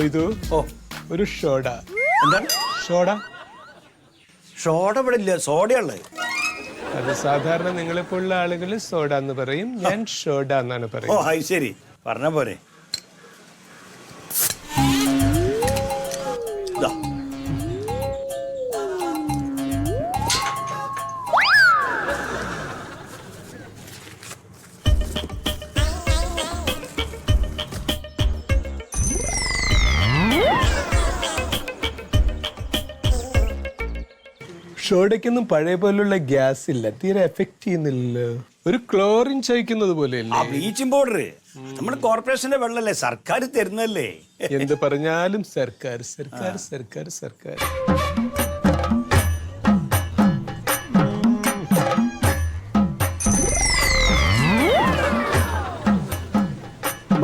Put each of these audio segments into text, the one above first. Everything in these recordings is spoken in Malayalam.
മൊയ്തു ഓ ഒരു ഷോഡ. എന്താണ് ഷോഡ? ഷോഡ ഇവിടെ ഇല്ല, സോഡയുള്ളത്. അത് സാധാരണ നിങ്ങളെപ്പോലുള്ള ആളുകൾ സോഡ എന്ന് പറയും, ഞാൻ ഷോഡ എന്നാണ് ഓ പറയുന്നത്. അത് ശരി, പറഞ്ഞ പോരെ. ഇതാ. ഷോഡയ്ക്കൊന്നും പഴയ പോലുള്ള ഗ്യാസ് ഇല്ല, തീരെ എഫക്ട് ചെയ്യുന്നില്ലല്ലോ. ഒരു ക്ലോറിൻ ചോദിക്കുന്നത് പോലെയല്ലേ? ബ്ലീച്ചിങ് പൗഡർ നമ്മുടെ കോർപ്പറേഷന്റെ വെള്ളല്ലേ, സർക്കാർ തരുന്നല്ലേ. എന്ത് പറഞ്ഞാലും സർക്കാർ സർക്കാർ സർക്കാർ സർക്കാർ.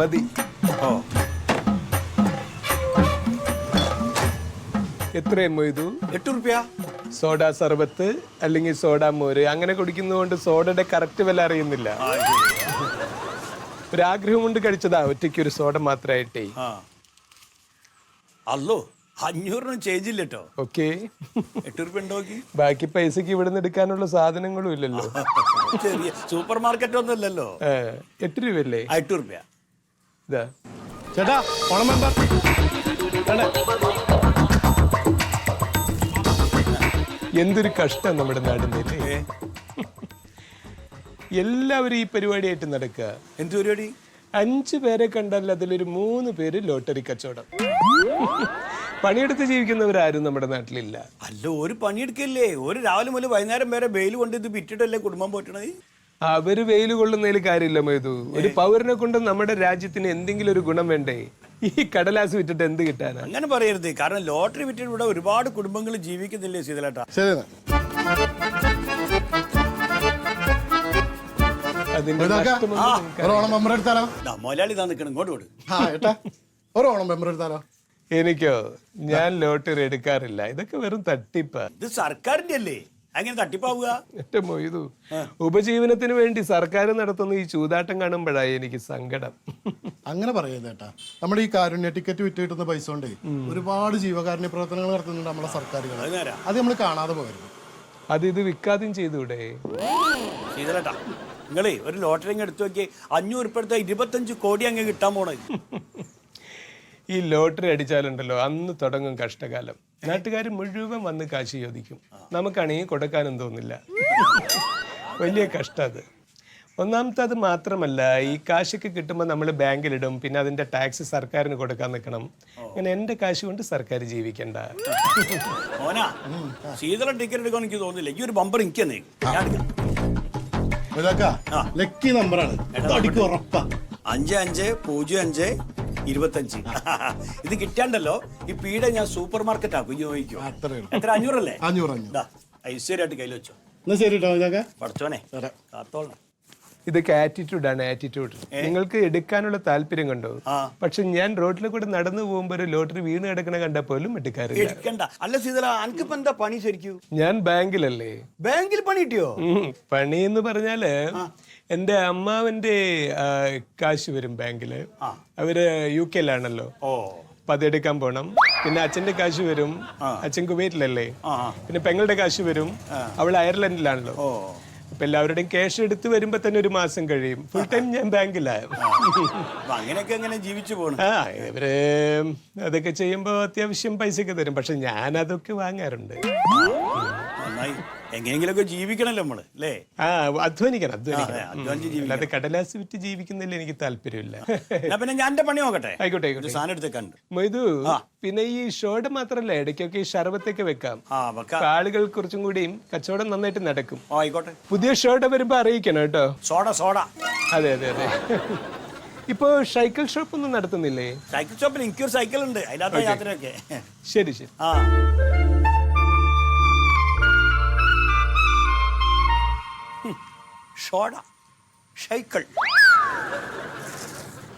മതി. ഓ എത്രയും മൊയ്തു? 8 റുപ്യ. സോഡ സർബത്ത് അല്ലെങ്കിൽ സോഡ മോര് അങ്ങനെ കുടിക്കുന്നതുകൊണ്ട് സോഡയുടെ കറക്റ്റ് വില അറിയുന്നില്ല. ഒരാഗ്രഹം കൊണ്ട് കഴിച്ചതാ, ഒറ്റയ്ക്ക് ഒരു സോഡ മാത്രമായിട്ടേ. അല്ലോ 500 ചേഞ്ച് ഇല്ല കേട്ടോ. ഓക്കെ, 8 റുപ്യ ഉണ്ടോക്കി. ബാക്കി പൈസക്ക് ഇവിടുന്ന് എടുക്കാനുള്ള സാധനങ്ങളും ഇല്ലല്ലോ. ചെറിയ സൂപ്പർ മാർക്കറ്റ് ഒന്നും ഇല്ലല്ലോ. 8 രൂപയല്ലേ? 8 റുപ്യ. ഇതാ ചേട്ടാ, ഓണം മെമ്പർ. എന്തൊരു കഷ്ടം നമ്മുടെ നാടിന്റെ. എല്ലാവരും ഈ പരിപാടിയായിട്ട് നടക്കുക. എന്ത് പരിപാടി? 5 പേരെ കണ്ടാൽ അതിലൊരു 3 പേര് ലോട്ടറി കച്ചവടം. പണിയെടുത്ത് ജീവിക്കുന്നവരാരും നമ്മുടെ നാട്ടിലില്ല. അല്ല, ഒരു പണിയെടുക്കല്ലേ, ഒരു രാവിലെ മുതൽ വൈകുന്നേരം വരെ വെയിൽ കൊണ്ട് ഇത് വിറ്റിട്ടല്ലേ കുടുംബം പോറ്റണത്. അവര് വെയിൽ കൊള്ളുന്നതിൽ കാര്യമില്ല മൈതു. ഒരു പൗരനെ കൊണ്ട് നമ്മുടെ രാജ്യത്തിന് എന്തെങ്കിലും ഒരു ഗുണം വേണ്ടേ? ഈ കടലാസ് വിറ്റിട്ട് എന്ത് കിട്ടാനാ? അങ്ങനെ പറയരുത്, കാരണം ലോട്ടറി വിറ്റിട്ട് ഇവിടെ ഒരുപാട് കുടുംബങ്ങൾ ജീവിക്കുന്നില്ലേ ശീതലേട്ടാ. മൊലാളി താ നിൽക്കണം, ഇങ്ങോട്ട് വിട്. എനിക്കോ? ഞാൻ ലോട്ടറി എടുക്കാറില്ല, ഇതൊക്കെ വെറും തട്ടിപ്പാ. ഇത് സർക്കാരിന്റെ അല്ലേ, അങ്ങനെ തട്ടിപ്പാവുക? എന്റെ മൊയ്തു, ഉപജീവനത്തിന് വേണ്ടി സർക്കാർ നടത്തുന്ന ഈ ചൂതാട്ടം കാണുമ്പോഴായി എനിക്ക് സങ്കടം. അങ്ങനെ പറയുന്നേട്ടാ, നമ്മുടെ ഈ കാരുണ്യ ടിക്കറ്റ് വിറ്റ് കിട്ടുന്ന പൈസ കൊണ്ടേ ഒരുപാട് ജീവകാരുണ്യ പ്രവർത്തനങ്ങൾ നടത്തുന്നുണ്ട് നമ്മളെ സർക്കാരുകൾ. അത് നമ്മൾ കാണാതെ പോകരുത്. അത് ഇത് വിൽക്കാതെയും ചെയ്തൂടെ? ശീതലേട്ടാ, നിങ്ങളേ ഒരു ലോട്ടറി അങ്ങ് എടുത്തു നോക്കി, 500 റുപ്യ എടുത്താൽ 25 കോടി അങ്ങ് കിട്ടാൻ പോണേ. ഈ ലോട്ടറി അടിച്ചാലുണ്ടല്ലോ, അന്ന് തുടങ്ങും കഷ്ടകാലം. നാട്ടുകാർ മുഴുവൻ വന്ന് കാശ് ചോദിക്കും, നമുക്കാണെങ്കിൽ കൊടുക്കാനും തോന്നില്ല. വലിയ കഷ്ടം അത്. ഒന്നാമത്തെ അത് മാത്രമല്ല, ഈ കാശൊക്കെ കിട്ടുമ്പോൾ നമ്മൾ ബാങ്കിലിടും, പിന്നെ അതിന്റെ ടാക്സ് സർക്കാരിന് കൊടുക്കാൻ നിൽക്കണം. അങ്ങനെ എന്റെ കാശ് കൊണ്ട് സർക്കാർ ജീവിക്കണ്ട. മോനാ, ശീതള ടിക്കറ്റ് എടുക്കാൻ എനിക്ക് തോന്നില്ല. ഈ ഒരു ബമ്പർ എനിക്ക് തന്നെ ലക്കി നമ്പറാണ്, 550525. ഇത് കിട്ടാണ്ടല്ലോ, ഈ പീഡ ഞാൻ സൂപ്പർ മാർക്കറ്റ് ആക്കും. ചോദിക്കും എത്ര? 500 അല്ലേ? 500. ഐശ്വര്യമായിട്ട് കയ്യിൽ വെച്ചോ. ശരി പഠിച്ചോനെ, കാത്തോളണം. ഇതൊക്കെ ആറ്റിറ്റ്യൂഡാണ്, ആറ്റിറ്റ്യൂഡ്. നിങ്ങൾക്ക് എടുക്കാനുള്ള താല്പര്യം കണ്ടോ? പക്ഷെ ഞാൻ റോഡിലെ കൂടെ നടന്നു പോകുമ്പോ ഒരു ലോട്ടറി വീണ് കിടക്കണ കണ്ടപ്പോലും എടുക്കാറില്ല. അല്ല സീതല, അനക്കിപ്പോ എന്താ പണി ശരിക്കും? ഞാൻ ബാങ്കിലല്ലേ. ബാങ്കിൽ പണി കിട്ടിയോ? പണി എന്ന് പറഞ്ഞാല് എന്റെ അമ്മാവന്റെ കാശ് വരും ബാങ്കില്. അവര് UK-ലാണല്ലോ, അപ്പൊ അതെടുക്കാൻ പോണം. പിന്നെ അച്ഛന്റെ കാശ് വരും, അച്ഛൻ കുവൈറ്റിലല്ലേ. പിന്നെ പെങ്ങളുടെ കാശ് വരും, അവൾ അയർലൻഡിലാണല്ലോ. അപ്പൊ എല്ലാവരുടെയും ക്യാഷ് എടുത്ത് വരുമ്പോ തന്നെ ഒരു മാസം കഴിയും. ഫുൾ ടൈം ഞാൻ ബാങ്കിലായിരുന്നു. അങ്ങനെയൊക്കെ എങ്ങനെ ജീവിച്ചു പോകണം? ഇവര് അതൊക്കെ ചെയ്യുമ്പോ അത്യാവശ്യം പൈസയൊക്കെ തരും, പക്ഷെ ഞാൻ അതൊക്കെ വാങ്ങാറുണ്ട്. എങ്ങനെയെങ്കിലൊക്കെ ജീവിക്കണല്ലോ നമ്മള്, അല്ലേ? അധ്വാനിക്കണം. അല്ലാതെ കടലാസ് വിറ്റ് ജീവിക്കുന്നതിൽ എനിക്ക് താല്പര്യമില്ല. പിന്നെ ഞാൻ എന്റെ പണി നോക്കട്ടെ. ആയിക്കോട്ടെ. സാധനം എടുത്തേക്കണ്ട് മൊയ്തു, പിന്നെ ഈ ഷോഡ് മാത്രല്ല, ഇടയ്ക്കൊക്കെ ഈ ഷർബത്തൊക്കെ വെക്കാം. ആളുകൾ കുറച്ചും കൂടിയും കച്ചവടം നന്നായിട്ട് നടക്കും. ആയിക്കോട്ടെ. പുതിയ ഷോഡ് വരുമ്പോ അറിയിക്കണം കേട്ടോ. സോഡ. അതെ അതെ അതെ. ഇപ്പൊ സൈക്കിൾ ഷോപ്പ് ഒന്നും നടത്തുന്നില്ലേ? സൈക്കിൾ ഷോപ്പിൽ എനിക്കൊരു സൈക്കിൾ ഉണ്ട്, അതിനകത്ത് യാത്രയൊക്കെ. ശരി ശരി. സൈക്കിൾ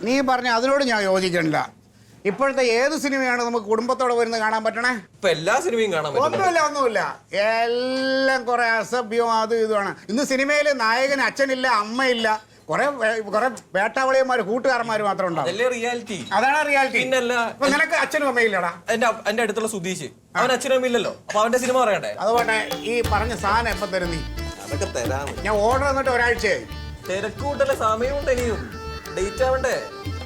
നീ പറഞ്ഞ അതിനോട് ഞാൻ യോജിക്കണില്ല. ഇപ്പോഴത്തെ ഏത് സിനിമയാണ് നമുക്ക് കുടുംബത്തോടെ വരുന്ന കാണാൻ പറ്റണേ? ഇപ്പൊ എല്ലാ സിനിമയും കാണാൻ ഒന്നുമില്ല. എല്ലാം കുറെ അസഭ്യവും അത് ഇതുമാണ്. ഇന്ന് സിനിമയിൽ നായകന് അച്ഛനില്ല, അമ്മയില്ല, കുറെ വേട്ടാവളിയന്മാര് കൂട്ടുകാരന്മാര് മാത്രം ഉണ്ടാവും. അതല്ലേ റിയാലിറ്റി. അതാണ് റിയാലിറ്റി. പിന്നല്ല. അപ്പൊ നിനക്ക് അച്ഛനും അമ്മയില്ലടാ? എന്റെ അടുത്തുള്ള സുധീഷ്, അവൻ അച്ഛനും അമ്മയില്ലല്ലോ. അപ്പൊ അവന്റെ സിനിമ പറയണ്ടേ? അതുകൊണ്ട് ഈ പറഞ്ഞ സാധനം എപ്പം തരും നീ? അതൊക്കെ തരാം. ഞാൻ ഓർഡർ തന്നിട്ട് ഒരാഴ്ചയായി. തിരക്ക് കൂട്ടല്ല, സമയമുണ്ട്, ഇനിയും ഡേറ്റ് ആവണ്ടേ?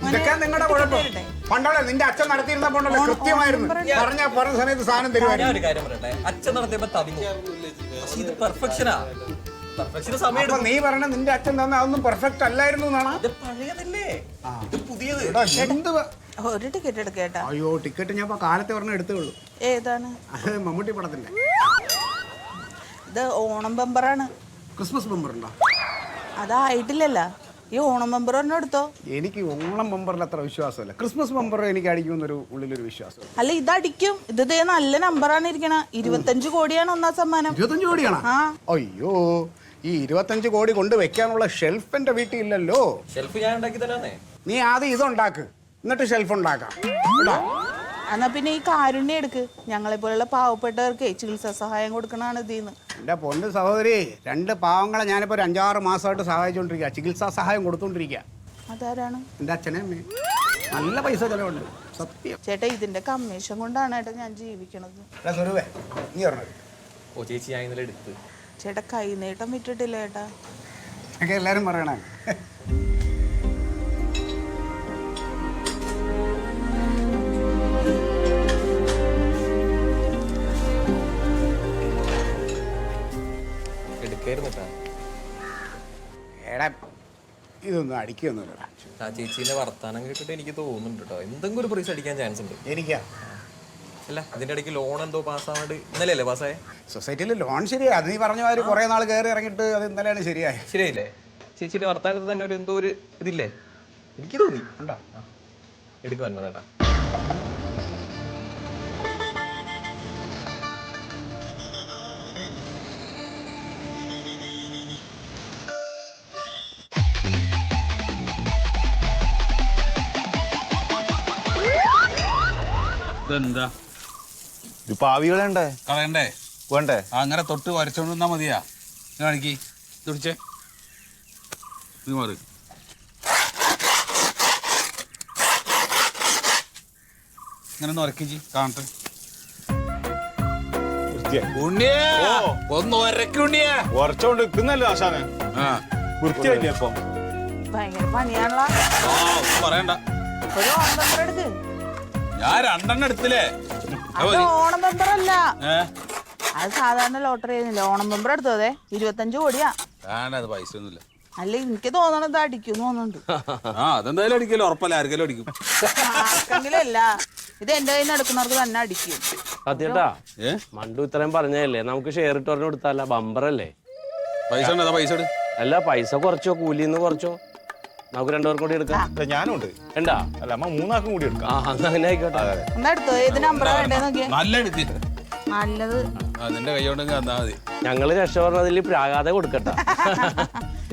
ഇതൊക്കെ നിങ്ങളുടെ കുഴപ്പം. പണ്ടോളെ നിന്റെ അച്ഛൻ നടത്തിയിരുന്നപ്പോണ്ടല്ലോ കൃത്യമായിരുന്നു. പറഞ്ഞ സമയത്ത് സാധനം ഞാൻ തരുമായിരുന്നു. ഒരു കാര്യം പറയട്ടെ, അച്ഛൻ നടത്തിയപ്പോ തവിഞ്ഞു. പക്ഷെ ഇത് പെർഫെക്ഷനാ. പെർഫെക്ഷന് സമയം അപ്പൊ നീ പറഞ്ഞ നിന്റെ അച്ഛൻ തന്ന അതൊന്നും പെർഫെക്റ്റ് അല്ലായിരുന്നു എന്നാണ്. ഇത് പഴയതല്ലേ, ഇത് പുതിയത്. ഒരു ടിക്കറ്റ് എടുക്കേട്ടാ. അയ്യോ ടിക്കറ്റ് ഞാൻ ഇപ്പൊ കാലത്തെ പറഞ്ഞ എടുത്തേ ഉള്ളൂ. ഏതാണ്? അത് മമ്മൂട്ടി പടത്തിന്റെ. ഇത് ഓണം ബമ്പറാണ്. ക്രിസ്മസ് ബമ്പർ ഉണ്ടോ? അതായിട്ടില്ലല്ല. ഈ ഓണം ബമ്പർ തന്നെ എടുത്തോ. എനിക്ക് ഓണം ബമ്പറിൽ അത്ര വിശ്വാസമല്ല. ക്രിസ്മസ് ബമ്പർ എനിക്ക് അടിക്കുമെന്നൊരു ഉള്ളിലൊരു വിശ്വാസം. അല്ല ഇതടിക്കും. ഇത് ദേ നല്ല നമ്പറാണ് ഇരിക്കണ. 25 കോടിയാണ് ഒന്നാം സമ്മാനം. 25 കോടിയാണോ? ആ. അയ്യോ ഈ 25 കോടി കൊണ്ട് വെക്കാനുള്ള ഷെൽഫ് എന്റെ വീട്ടിൽ ഇല്ലല്ലോ. ഷെൽഫ് ഞാൻ ഉണ്ടാക്കി തരാന്നേ. നീ ആദ്യം ഇതുണ്ടാക്ക്, എന്നിട്ട് ഷെൽഫ് ഉണ്ടാക്കാം. കേട്ടോ? എന്നാ പിന്നെ ഈ കാരുണ്യം എടുക്ക്. ഞങ്ങളെ പോലുള്ള പാവപ്പെട്ടവർക്ക് ചികിത്സാ സഹായം കൊടുക്കണതാണ് ഇതിന്ന്. എൻ്റെ പൊന്ന് സഹോദരി, 2 പാവങ്ങളെ ഞാനിപ്പോൾ ഒരു 5-6 മാസമായിട്ട് സഹായിച്ചുകൊണ്ടിരിക്കുക, ചികിത്സാ സഹായം കൊടുത്തോണ്ടിരിക്കുക. അതാരാണ്? എൻ്റെ അച്ഛനെ അമ്മയും. നല്ല പൈസ ചിലവുണ്ട് സത്യം. ചേട്ടാ ഇതിന്റെ കമ്മീഷൻ കൊണ്ടാണ് ഏട്ടാ ഞാൻ ജീവിക്കണത്. സ്വരൂപേ നീ പറഞ്ഞത്. ഓ ചേച്ചി, ഞാൻ ഇന്നലെ എടുത്ത്. ചേട്ടാ കൈ നീട്ടം വിട്ടിട്ടില്ല ഏട്ടാ. ഒക്കെ എല്ലാവരും പറയണേ. എടാ ഇതൊന്നും അടിക്കൊന്നുമില്ലടാ. ആ ചേച്ചീന്റെ വർത്താനം കേട്ടിട്ട് എനിക്ക് തോന്നുന്നുണ്ട് കേട്ടോ, എന്തെങ്കിലും ഒരു പ്രൈസ് അടിക്കാൻ ചാൻസ് ഉണ്ട്. എനിക്കാ? അല്ല, അതിന്റെ ഇടയ്ക്ക് ലോൺ എന്തോ പാസ്സാവാണ്ട് ഇന്നലെ അല്ലേ പാസ്സായേ? സൊസൈറ്റിയിൽ ലോൺ ശരിയാ. അത് നീ പറഞ്ഞ മാതിരി കുറേ നാൾ കയറി ഇറങ്ങിയിട്ട് അത് ഇന്നലെയാണ് ശരിയായി. ശരിയായില്ലേ? ചേച്ചിയുടെ വർത്താനത്തിൽ തന്നെ ഒരു എന്തോ ഒരു ഇതില്ലേ, എനിക്ക് തോന്നി. ഉണ്ടോ? എടുക്കാൻ വന്നേട്ടാ. ഇതെന്താ ഇത് പാവികളുണ്ടേ കളയണ്ടേ? വേണ്ടേ? അങ്ങനെ തൊട്ട് വരച്ചോണ്ടിരുന്നാ മതിയാ. കാണിക്ക്, തുടിച്ചേ, നീ മാറി. ഇങ്ങനെ ഒന്ന് ഉരക്കിച്ച് കാണട്ടെ. ഉണ്ണിയേ, ഒന്ന് ഉരക്കി ഉണ്ണിയേ. ഉറച്ചോണ്ട് നിൽക്കുന്നല്ലോ ആശാനെ. ആ വൃത്തിയായില്ലേ അപ്പൊ? ഭയങ്കര പണിയാണല്ലോ. ഒന്നും പറയണ്ട, ഒരു ഓണം ബമ്പർ എടുക്ക്. ഞാൻ 2 എടുത്തില്ലേ. അത് ഓണം ബമ്പർ അല്ല, ഏ അത് സാധാരണ ലോട്ടറി ചെയ്യുന്നില്ല. ഓണം ബമ്പർ എടുത്തതേ 25 കോടിയാ. വേണ്ട, അത് പൈസ ഒന്നുമില്ല. അല്ല എനിക്ക് തോന്നണത് അടിക്കും തോന്നുന്നുണ്ട്. ആ അതെന്തായാലും അടിക്കല്ലോ, ഉറപ്പല്ല, ആർക്കെങ്കിലും അടിക്കും. ആർക്കെങ്കിലും അല്ല, ഇത് എന്റെ കയ്യിൽ നിന്ന് എടുക്കുന്നവർക്ക് തന്നെ അടിക്കും. സത്യേട്ടാ, ഏ മണ്ടു ഇത്രയും പറഞ്ഞല്ലേ, നമുക്ക് ഷെയർ ഇട്ട് പറഞ്ഞു കൊടുത്താല ബമ്പറല്ലേ. പൈസ ഉണ്ടോ? പൈസ എടു. അല്ല പൈസ കുറച്ചോ, കൂലിന്ന് കുറച്ചോ, നമുക്ക് 2 പേർക്കും കൂടി എടുക്കാം. ഞാനും ഉണ്ട്. ഉണ്ടാ? അല്ല അമ്മ 3 ആൾക്കും കൂടി എടുക്കാം. ആ അങ്ങനെ ആയിക്കോട്ടെ. എന്നാ എടുത്തോ, ഏത് നമ്പറാ വേണ്ടേന്ന് നോക്കിയേ. നല്ല എടുത്തി. നല്ലത് നിന്റെ കൈ കൊണ്ടെങ്കിൽ തന്നാ മതി. ഞങ്ങള് രക്ഷപ്പെടുന്നതിൽ പ്രാകാതെ കൊടുക്കട്ടെ.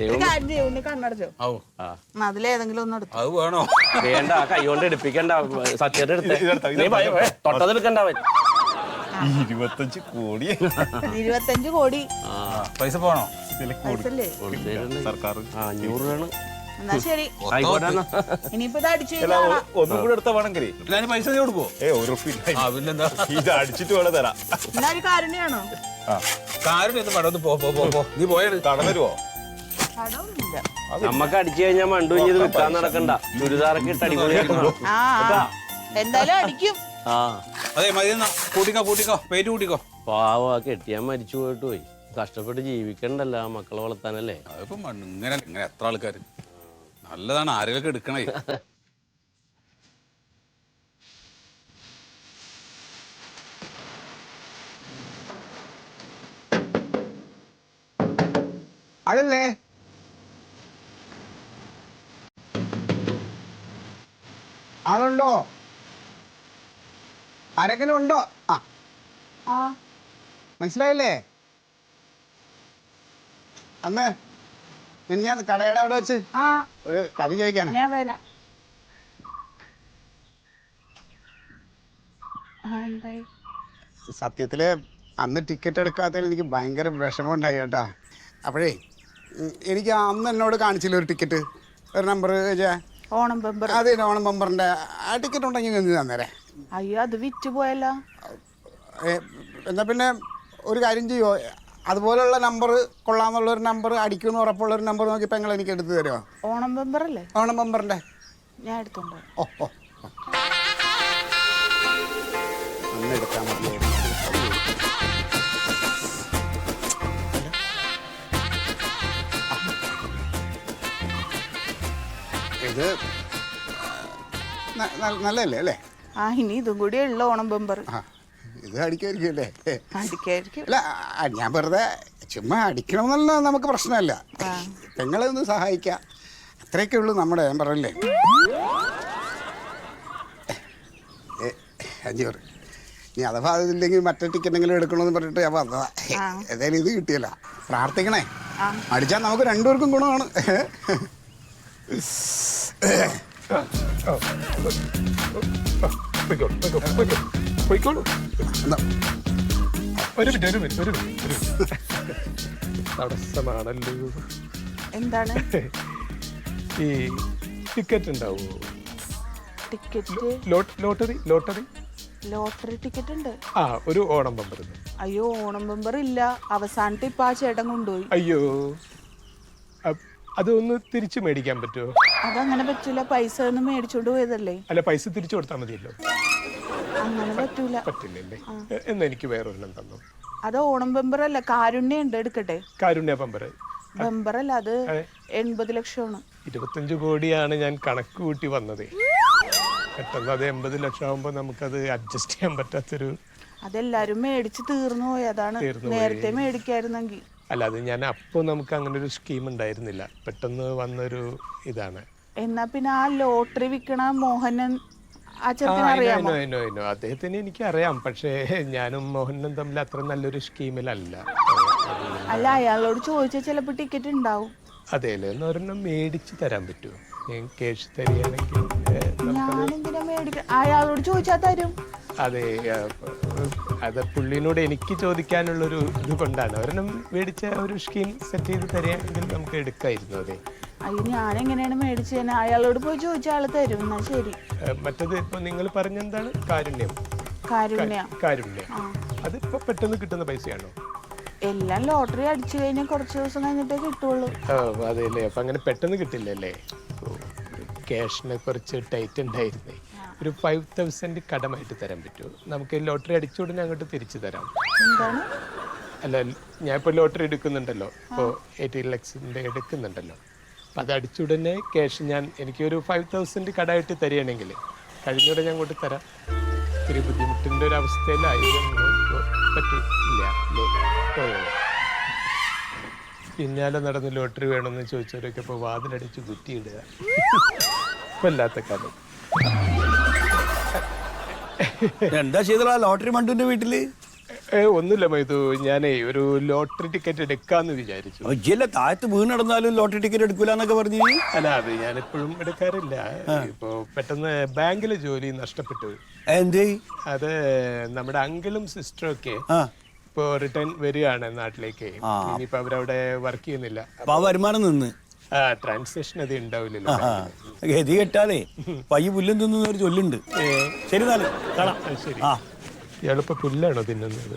ഒരു കാര്യം ചെയ്യ്, ഉണ്ണി കണ്ണടച്ചോ. ഔ, എന്നാ അതിലേതെങ്കിലും ഒന്ന് എടുത്തു. അത് വേണോ? വേണ്ട, ആ കൈ കൊണ്ട് എടുപ്പിക്കണ്ട. സത്യേട്ട എടുത്തേ. ഇതെടുത്തോ, നീ തൊട്ടതെടുക്കണ്ട അവൻ. 25 കോടി 25 കോടി പൈസ പോണോ? പൈസല്ലേ? സർക്കാർ 500 രൂപയാണ്. എന്നാ ശരി, ആയിക്കോട്ടെ എന്നാ. ഇനിയിപ്പോ ഇത് അടിച്ചു അല്ല ഒന്നും കൂടി എടുത്താ വേണമെങ്കിൽ ഞാൻ പൈസ നീ കൊടുക്കുവോ? ഉറപ്പില്ല. ആ പിന്നെന്താ, ഇത് അടിച്ചിട്ട് വേണം തരാം. എന്നാ ഒരു കാരുണ്യാണോ? കാര്യം ഒന്നും വേണ്ട, ഒന്ന് പോ പോ പോ പോ. നീ പോയത് കടം തരുവോ? കടമൊന്നുമില്ല. നമ്മക്ക് അടിച്ചു കഴിഞ്ഞാൽ മണ്ടു ഇനി ഇത് വിൽക്കാൻ നടക്കണ്ട. ചുരിദാറൊക്കെ ഇട്ട് അടിപൊളിയാക്കണം. ആ എന്തായാലും അടിക്കും. ആ അതെ മതി. കൂട്ടിക്കോ കൂട്ടിക്കോ, പേര് കൂട്ടിക്കോ. പാവ കെട്ടിയാൻ മരിച്ചു പോയിട്ട് പോയി. കഷ്ടപ്പെട്ട് ജീവിക്കണ്ടല്ലോ ആ മക്കളെ വളർത്താനല്ലേ. അതിപ്പോ ഇങ്ങനെ ഇങ്ങനെ എത്ര ആൾക്കാർ നല്ലതാണ്, ആരെങ്കിലും എടുക്കണേ. അതല്ലേ അതുണ്ടോ? ആരെങ്കിലും ഉണ്ടോ? ആ മനസ്സിലായില്ലേ? അമ്മേ പിന്നെ ഞാൻ കടയുടെ അവിടെ വെച്ച് ഒരു കഥ ചോദിക്കാനാ. ഞാൻ വരാം. സത്യത്തില് അന്ന് ടിക്കറ്റ് എടുക്കാത്തതിൽ എനിക്ക് ഭയങ്കര വിഷമമുണ്ടായി കേട്ടാ. അപ്പോഴേ എനിക്ക് അന്ന് എന്നോട് കാണിച്ചില്ല ഒരു ടിക്കറ്റ്, ഒരു നമ്പർ ഓണം ബമ്പർ. അതെ, ഓണം ബമ്പറിൻ്റെ ആ ടിക്കറ്റ് ഉണ്ടെങ്കിൽ എന്ത് തന്നേരെ. അയ്യോ അത് വിറ്റ് പോയല്ലോ. എന്നാൽ പിന്നെ ഒരു കാര്യം ചെയ്യുമോ, അതുപോലുള്ള നമ്പർ കൊള്ളാമെന്നുള്ളൊരു നമ്പർ അടിക്കുമെന്ന് ഉറപ്പുള്ളൊരു നമ്പർ നോക്കി പെങ്ങൾ എനിക്ക് എടുത്തു തരുമോ? ഓണം ബമ്പർ അല്ലേ? ഓണം ബമ്പറിൻ്റെ. ഞാൻ എടുത്തോണ്ട് ഓ ഓ അന്ന് എടുത്താൽ മതിയായിരുന്നു. ഇത് നല്ലതല്ലേ അല്ലേ? ആ ഇനി ഇതും കൂടി ഉള്ള ഓണം ബമ്പർ. ആ ഇത് അടിക്കുമായിരിക്കും അല്ലേ? അടിക്കായിരിക്കും. അല്ല ഞാൻ വെറുതെ ചുമ്മാ അടിക്കണമെന്നുള്ള നമുക്ക് പ്രശ്നമല്ല. പെങ്ങളെ ഒന്ന് സഹായിക്കാം, അത്രയൊക്കെ ഉള്ളൂ നമ്മുടെ. ഞാൻ പറയല്ലേ 500. ഇനി അഥവാ അതില്ലെങ്കിൽ മറ്റേ ടിക്കറ്റെങ്കിലും എടുക്കണമെന്ന് പറഞ്ഞിട്ട് ഞാൻ വന്നതാ. ഏതായാലും ഇത് കിട്ടിയല്ല, പ്രാർത്ഥിക്കണേ. അടിച്ചാൽ നമുക്ക് രണ്ടുപേർക്കും ഗുണമാണ്. തടസ്സമാണല്ലോ. എന്താണ്? ഈ ടിക്കറ്റ് ഉണ്ടാവുമോ? Ticket? Lottery lottery lottery ticket ഉണ്ട്. ആ ഒരു ഓണം ബമ്പർ. അയ്യോ ഓണം ബമ്പർ ഇല്ല, അവസാനത്തെ ഇപ്പൊ ആ ചേട്ടൻ കൊണ്ടുപോയി. അയ്യോ അതൊന്ന് തിരിച്ചു മേടിക്കാൻ പറ്റുമോ? അതങ്ങനെ പറ്റൂല, പൈസ ഒന്നും മേടിച്ചോണ്ട് പോയതല്ലേ. അല്ല പൈസ തിരിച്ചു കൊടുത്താൽ മതിയല്ലോ. അങ്ങനെ പറ്റൂല. പറ്റില്ലല്ലേ? എന്നാ എനിക്ക് വേറൊരെണ്ണം തന്നു. അത് ഓണം ബമ്പർ അല്ല, കാരുണ്യ ഉണ്ട്. എടുക്കട്ടെ? കാരുണ്യ ബമ്പർ. ബമ്പർ അല്ല, അത് 80 ലക്ഷമാണ്. 25 കോടിയാണ് ഞാൻ കണക്ക് കൂട്ടി വന്നത്. പെട്ടെന്ന് അത് 80 ലക്ഷം ആകുമ്പോൾ നമുക്കത് അഡ്ജസ്റ്റ് ചെയ്യാൻ പറ്റാത്തൊരു. അതെല്ലാരും മേടിച്ച് തീർന്നു പോയി. അതാണ് നേരത്തെ മേടിക്കായിരുന്നെങ്കിൽ. അല്ല അത് ഞാൻ അപ്പോൾ നമുക്ക് അങ്ങനെ ഒരു സ്കീം ഉണ്ടായിരുന്നില്ല, പെട്ടെന്ന് വന്നൊരു ഇതാണ്. എന്നാ പിന്നെ ആ ലോട്ടറി വിൽക്കണ മോഹനൻ ആ ചെറുക്കനെ അറിയാമോ? അദ്ദേഹത്തിന് എനിക്ക് അറിയാം, പക്ഷേ ഞാനും മോഹനും തമ്മിൽ അത്ര നല്ലൊരു സ്കീമിലല്ല. അല്ല അയാളോട് ചോദിച്ചാൽ ചിലപ്പോൾ ടിക്കറ്റ് ഉണ്ടാവും. അതെയല്ലേ, ഒരെണ്ണം മേടിച്ച് തരാൻ പറ്റുമോ? ഞാൻ ക്യാഷ് തരികയാണെങ്കിൽ. ഞാനെന്തിനാ മേടിക്കണം? അയാളോട് ചോദിച്ചാൽ തരും. അതെ, അത് പുള്ളിനോട് എനിക്ക് ചോദിക്കാനുള്ളൊരു ഇത് കൊണ്ടാണ്. ഒരെണ്ണം മേടിച്ച ഒരു സ്കീം സെറ്റ് ചെയ്ത് തരികയാണെങ്കിൽ നമുക്ക് എടുക്കായിരുന്നു. അതെ. അയ്യോ ഞാനെങ്ങനെയാണ് മേടിച്ചു തന്നെ? അയാളോട് പോയി ചോദിച്ചാൽ ആള് തരും. എന്നാ ശരി. മറ്റത് ഇപ്പൊ നിങ്ങൾ പറഞ്ഞെന്താണ്? കാരുണ്യം. കാരുണ്യം അതിപ്പോ പെട്ടെന്ന് കിട്ടുന്ന പൈസയാണോ? എല്ലാം ലോട്ടറി അടിച്ചു കഴിഞ്ഞാൽ കുറച്ച് ദിവസം കഴിഞ്ഞിട്ടേ കിട്ടുള്ളൂ. അതെല്ലേ, അപ്പൊ അങ്ങനെ പെട്ടെന്ന് കിട്ടില്ലല്ലേ? ക്യാഷിനെ കുറച്ച് ടൈറ്റ് ഉണ്ടായിരുന്നേ. ഒരു 5000 കടമായിട്ട് തരാൻ പറ്റുമോ? നമുക്ക് ലോട്ടറി അടിച്ച ഉടനെ അങ്ങോട്ട് തിരിച്ചു തരാം. എന്താണ്? അല്ല ഞാൻ ഇപ്പോൾ ലോട്ടറി എടുക്കുന്നുണ്ടല്ലോ, ഇപ്പോൾ 18 ലക്ഷത്തിൻ്റെ എടുക്കുന്നുണ്ടല്ലോ. അപ്പം അത് അടിച്ചുടനെ ക്യാഷ് എനിക്കൊരു 5000 കടമായിട്ട് തരികയാണെങ്കിൽ കഴിഞ്ഞൂടെ ഞാൻ അങ്ങോട്ട് തരാം. ഇത്തിരി ബുദ്ധിമുട്ടിൻ്റെ ഒരു അവസ്ഥയിലായിരുന്നു. പറ്റില്ല പോയോ? പിന്നാലെ നടന്ന് ലോട്ടറി വേണമെന്ന് ചോദിച്ചവരൊക്കെ ഇപ്പോൾ വാതിലടിച്ച് കുറ്റിയിടുക. കൊല്ലാത്ത കാലം. എന്താ ചെയ്തോളാ ലോട്ടറി മണ്ടുവിന്റെ വീട്ടില്? ഒന്നുമില്ല മൈതു, ഞാനേ ഒരു ലോട്ടറി ടിക്കറ്റ് എടുക്കാന്ന് വിചാരിച്ചു. ഒജ്ജല്ല താഴത്ത് വീണ് നടന്നാലും ലോട്ടറി ടിക്കറ്റ് എടുക്കൂലെന്നൊക്കെ പറഞ്ഞു. അല്ല അത് ഞാൻ എപ്പോഴും എടുക്കാറില്ല. ഇപ്പോ പെട്ടെന്ന് ബാങ്കിലെ ജോലി നഷ്ടപ്പെട്ടു. എന്തേ? അത് നമ്മുടെ അങ്കിളും സിസ്റ്ററും ഒക്കെ ഇപ്പോ റിട്ടേൺ വരികയാണ് നാട്ടിലേക്ക്. ഇനിയിപ്പോ അവരവിടെ വർക്ക് ചെയ്യുന്നില്ല. അപ്പൊ ആ വരുമാനം നിന്ന് ട്രാൻസാക്ഷൻ അത് ഉണ്ടാവില്ലല്ലോ. ഗതി കെട്ടാലേ പയ്യ പുല്ലും തിന്നൊരു ചൊല്ലുണ്ട്. ശരി എന്നാലും കാണാം. ശരി. ഇയാളിപ്പോ പുല്ലാണോ തിന്നുന്നത്?